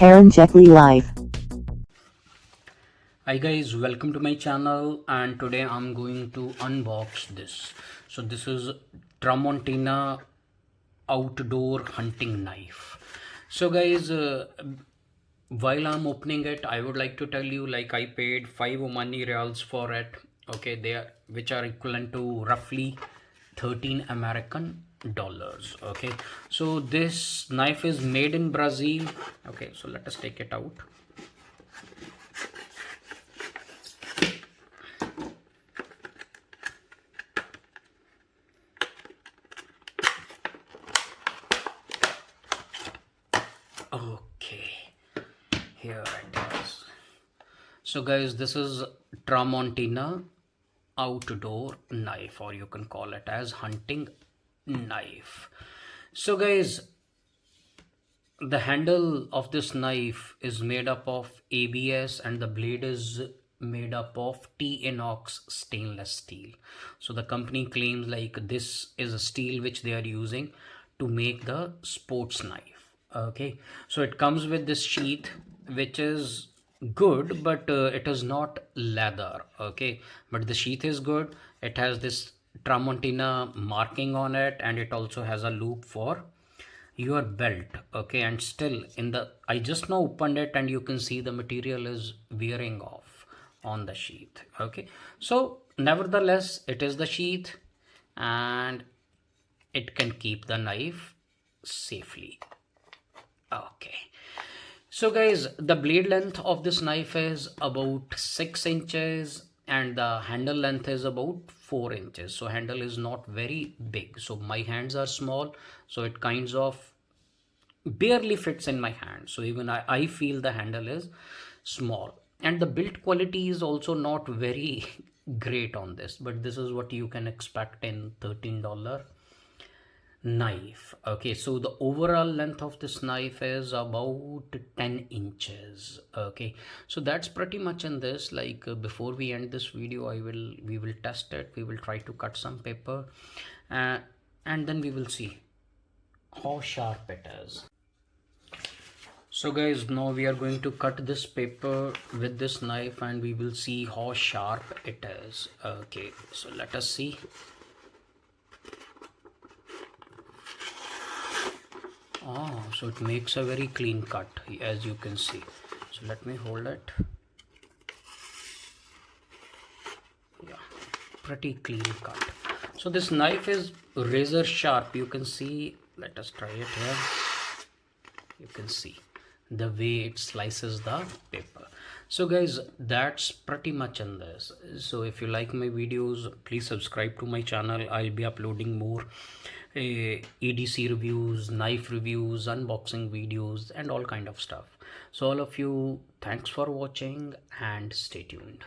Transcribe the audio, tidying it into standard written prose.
karanjetlilive. Hi guys, welcome to my channel, and today I'm going to unbox this. So this is Tramontina outdoor hunting knife. So guys, while I'm opening it, I would like to tell you, like, I paid 5 Omani Reals for it. Okay, they are, which are equivalent to roughly 13 American dollars. Okay, so this knife is made in Brazil. Okay, so let us take it out. Okay, here it is. So guys, this is Tramontina outdoor knife, or you can call it as hunting knife. So guys, the handle of this knife is made up of ABS and the blade is made up of T-inox stainless steel. So the company claims like this is a steel which they are using to make the sports knife. Okay, so it comes with this sheath which is good, but it is not leather. Okay, but the sheath is good. It has this Tramontina marking on it, and it also has a loop for your belt. Okay, and still in the, I just now opened it and you can see the material is wearing off on the sheath. Okay, so nevertheless it is the sheath and it can keep the knife safely. Okay, so guys, the blade length of this knife is about 6 inches and the handle length is about 4 inches. So handle is not very big, so my hands are small, so it kinds of barely fits in my hand. So even I feel the handle is small, and the build quality is also not very great on this, but this is what you can expect in $13 knife. Okay, so the overall length of this knife is about 10 inches. Okay, so that's pretty much in this. Like, before we end this video, we will test it. We will try to cut some paper, uh, and then we will see how sharp it is. So guys, now we are going to cut this paper with this knife and we will see how sharp it is. Okay, so let us see. Oh, so it makes a very clean cut, as you can see. So let me hold it. Yeah, pretty clean cut. So this knife is razor sharp. You can see, let us try it here. You can see the way it slices the paper. So guys, that's pretty much in this. So if you like my videos, please subscribe to my channel. I'll be uploading more EDC reviews, knife reviews, unboxing videos, and all kind of stuff. So all of you, thanks for watching and stay tuned.